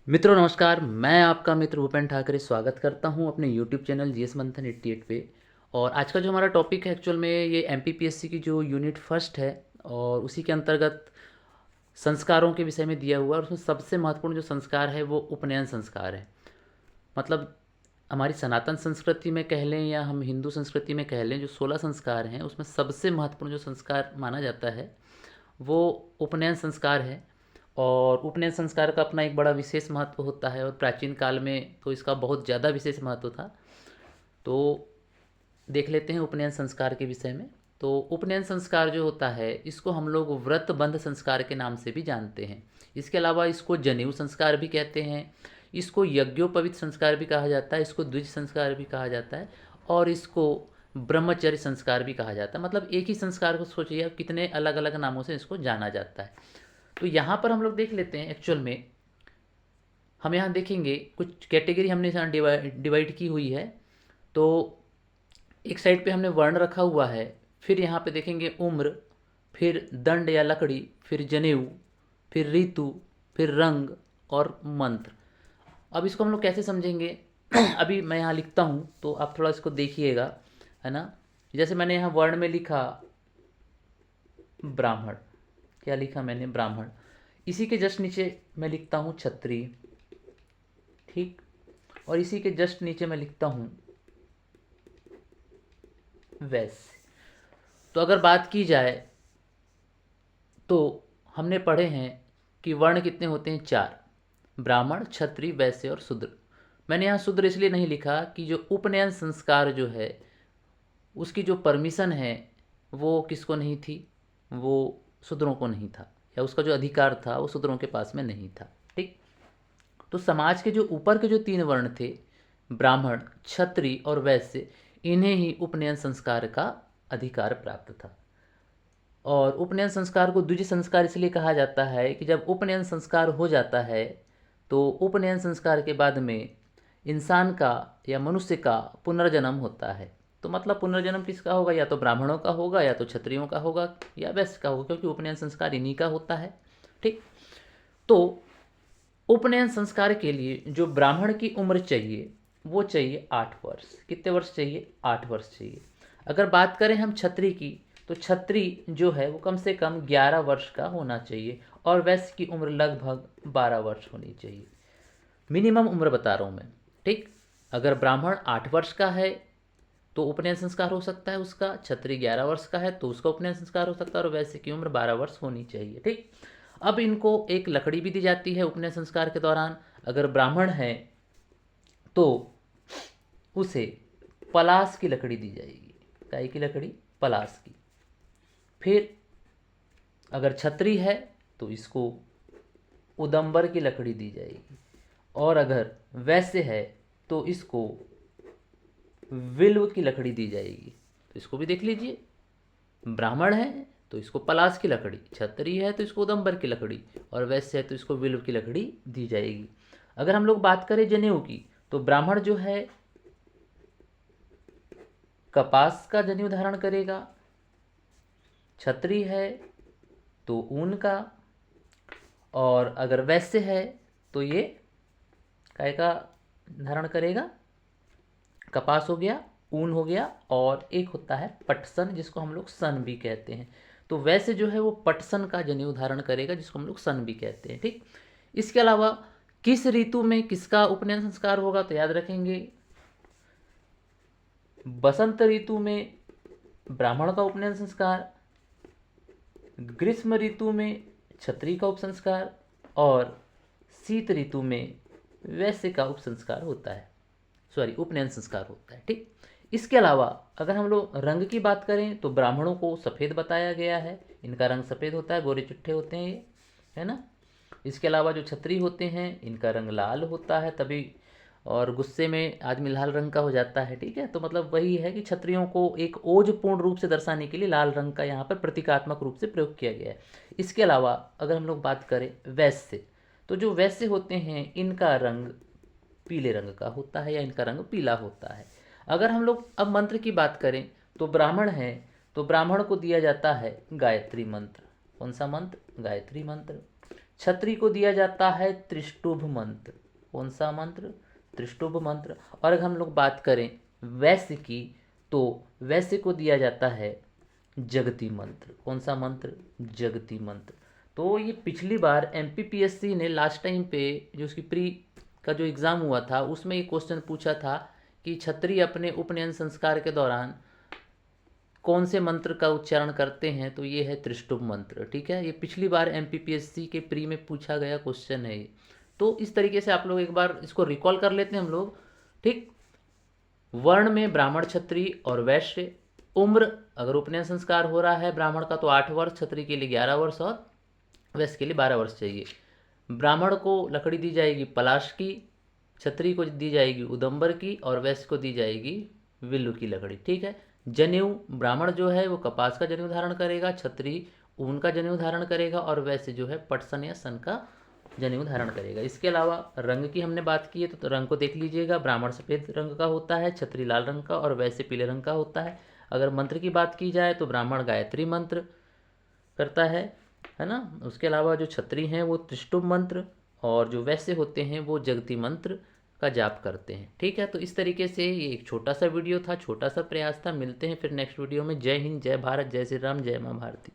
मित्रों नमस्कार। मैं आपका मित्र भूपेन ठाकरे स्वागत करता हूं अपने YouTube चैनल जीएस मंथन 88 पे। और आज का जो हमारा टॉपिक है एक्चुअल में ये एमपीपीएससी की जो यूनिट फर्स्ट है और उसी के अंतर्गत संस्कारों के विषय में दिया हुआ है। और उसमें सबसे महत्वपूर्ण जो संस्कार है वो उपनयन संस्कार है। मतलब हमारी सनातन संस्कृति में कह लें या हम हिंदू संस्कृति में कह लें, जो 16 संस्कार हैं उसमें सबसे महत्वपूर्ण जो संस्कार माना जाता है वो उपनयन संस्कार है। और उपनयन संस्कार का अपना एक बड़ा विशेष महत्व होता है और प्राचीन काल में तो इसका बहुत ज़्यादा विशेष महत्व था। तो देख लेते हैं उपनयन संस्कार के विषय में। तो उपनयन संस्कार जो होता है इसको हम लोग व्रत बंध संस्कार के नाम से भी जानते हैं। इसके अलावा इसको जनेऊ संस्कार भी कहते हैं, इसको यज्ञोपवीत संस्कार भी कहा जाता है, इसको द्विज संस्कार भी कहा जाता है और इसको ब्रह्मचर्य संस्कार भी कहा जाता है। मतलब एक ही संस्कार को सोचिए आप कितने अलग अलग नामों से इसको जाना जाता है। तो यहाँ पर हम लोग देख लेते हैं एक्चुअल में हम यहाँ देखेंगे कुछ कैटेगरी हमने यहाँ डिवाइड की हुई है। तो एक साइड पे हमने वर्ण रखा हुआ है, फिर यहाँ पे देखेंगे उम्र, फिर दंड या लकड़ी, फिर जनेऊ, फिर ऋतु, फिर रंग और मंत्र। अब इसको हम लोग कैसे समझेंगे अभी मैं यहाँ लिखता हूँ तो आप थोड़ा इसको देखिएगा, है ना। जैसे मैंने यहाँ वर्ण में लिखा ब्राह्मण, क्या लिखा मैंने ब्राह्मण। इसी के जस्ट नीचे मैं लिखता हूँ क्षत्रिय, ठीक। और इसी के जस्ट नीचे मैं लिखता हूँ वैश्य। तो अगर बात की जाए तो हमने पढ़े हैं कि वर्ण कितने होते हैं, चार, ब्राह्मण, क्षत्रिय, वैश्य और शूद्र। मैंने यहाँ शूद्र इसलिए नहीं लिखा कि जो उपनयन संस्कार जो है उसकी जो परमिशन है वो किसको नहीं थी, वो शूद्रों को नहीं था, या उसका जो अधिकार था वो शूद्रों के पास में नहीं था, ठीक। तो समाज के जो ऊपर के जो तीन वर्ण थे, ब्राह्मण, क्षत्रिय और वैश्य, इन्हें ही उपनयन संस्कार का अधिकार प्राप्त था। और उपनयन संस्कार को द्विज संस्कार इसलिए कहा जाता है कि जब उपनयन संस्कार हो जाता है तो उपनयन संस्कार के बाद में इंसान का या मनुष्य का पुनर्जन्म होता है। तो मतलब पुनर्जन्म किसका होगा, या तो ब्राह्मणों का होगा, या तो क्षत्रियों का होगा, या वैश्य का होगा, क्योंकि उपनयन संस्कार इन्हीं का होता है, ठीक। तो उपनयन संस्कार के लिए जो ब्राह्मण की उम्र चाहिए वो चाहिए 8 वर्ष। कितने वर्ष चाहिए, 8 वर्ष चाहिए। अगर बात करें हम क्षत्रिय की तो क्षत्रिय जो है वो कम से कम 11 वर्ष का होना चाहिए और वैश्य की उम्र लगभग 12 वर्ष होनी चाहिए। मिनिमम उम्र बता रहा हूँ मैं, ठीक। अगर ब्राह्मण 8 वर्ष का है तो उपनयन संस्कार हो सकता है उसका, क्षत्रिय 11 वर्ष का है तो उसका उपनयन संस्कार हो सकता है और वैश्य की उम्र 12 वर्ष होनी चाहिए, ठीक। अब इनको एक लकड़ी भी दी जाती है उपनयन संस्कार के दौरान। अगर ब्राह्मण है तो उसे पलास की लकड़ी दी जाएगी। काय की लकड़ी, पलास की। फिर अगर छतरी है तो इसको उदंबर की लकड़ी दी जाएगी। और अगर वैश्य है तो इसको विल्व की लकड़ी दी जाएगी। तो इसको भी देख लीजिए, ब्राह्मण है तो इसको पलास की लकड़ी, क्षत्रिय है तो इसको उदंबर की लकड़ी, और वैश्य है तो इसको विल्व की लकड़ी दी जाएगी। अगर हम लोग बात करें जनेऊ की तो ब्राह्मण जो है कपास का जनेऊ धारण करेगा, क्षत्रिय है तो ऊन का, और अगर वैश्य है तो ये काय का धारण करेगा, कपास हो गया, ऊन हो गया, और एक होता है पटसन जिसको हम लोग सन भी कहते हैं। तो वैसे जो है वो पटसन का जनेऊ धारण करेगा जिसको हम लोग सन भी कहते हैं, ठीक। इसके अलावा किस ऋतु में किसका उपनयन संस्कार होगा तो याद रखेंगे, बसंत ऋतु में ब्राह्मण का उपनयन संस्कार, ग्रीष्म ऋतु में क्षत्रिय का उपसंस्कार, और शीत ऋतु में वैश्य का उपसंस्कार होता है, सॉरी उपनयन संस्कार होता है, ठीक। इसके अलावा अगर हम लोग रंग की बात करें तो ब्राह्मणों को सफ़ेद बताया गया है, इनका रंग सफ़ेद होता है, गोरे चिट्ठे होते हैं ये, है ना। इसके अलावा जो क्षत्रिय होते हैं इनका रंग लाल होता है तभी, और गुस्से में आदमी लाल रंग का हो जाता है, ठीक है। तो मतलब वही है कि क्षत्रियों को एक ओजपूर्ण रूप से दर्शाने के लिए लाल रंग का यहाँ पर प्रतीकात्मक रूप से प्रयोग किया गया है। इसके अलावा अगर हम लोग बात करें वैश्य, तो जो वैश्य होते हैं इनका रंग पीले रंग का होता है या इनका रंग पीला होता है। अगर हम लोग अब मंत्र की बात करें तो ब्राह्मण है तो ब्राह्मण को दिया जाता है गायत्री मंत्र। कौन सा मंत्र, गायत्री मंत्र। क्षत्रिय को दिया जाता है त्रिष्टुभ मंत्र। कौन सा मंत्र? त्रिष्टुभ मंत्र। और अगर हम लोग बात करें वैश्य की, तो वैश्य को दिया जाता है जगती मंत्र। कौन सा मंत्र? जगती मंत्र। तो ये पिछली बार एमपीपीएससी ने लास्ट टाइम पे जो उसकी प्री का जो एग्ज़ाम हुआ था उसमें ये क्वेश्चन पूछा था कि क्षत्रिय अपने उपनयन संस्कार के दौरान कौन से मंत्र का उच्चारण करते हैं, तो ये है त्रिष्टुभ मंत्र। ठीक है, ये पिछली बार एमपीपीएससी के प्री में पूछा गया क्वेश्चन है ये। तो इस तरीके से आप लोग एक बार इसको रिकॉल कर लेते हैं हम लोग। ठीक, वर्ण में ब्राह्मण, क्षत्रिय और वैश्य। उम्र, अगर उपनयन संस्कार हो रहा है ब्राह्मण का तो 8 वर्ष, क्षत्रिय के लिए 11 वर्ष और वैश्य के लिए 12 वर्ष चाहिए। ब्राह्मण को लकड़ी दी जाएगी पलाश की, क्षत्रिय को दी जाएगी उदंबर की और वैश्य को दी जाएगी विल्लू की लकड़ी। ठीक है, जनेऊ, ब्राह्मण जो है वो कपास का जनेऊ धारण करेगा, क्षत्रिय ऊन का जनेऊ धारण करेगा और वैश्य जो है पटसन या सन का जनेऊ धारण करेगा। इसके अलावा रंग की हमने बात की है तो रंग को देख लीजिएगा। ब्राह्मण सफ़ेद रंग का होता है, क्षत्रिय लाल रंग का और वैश्य पीले रंग का होता है। अगर मंत्र की बात की जाए तो ब्राह्मण गायत्री मंत्र करता है ना। उसके अलावा जो क्षत्रिय हैं वो त्रिष्टुभ मंत्र और जो वैश्य होते हैं वो जगती मंत्र का जाप करते हैं। ठीक है, तो इस तरीके से ये एक छोटा सा वीडियो था, छोटा सा प्रयास था। मिलते हैं फिर नेक्स्ट वीडियो में। जय हिंद, जय भारत, जय श्री राम, जय माँ भारती।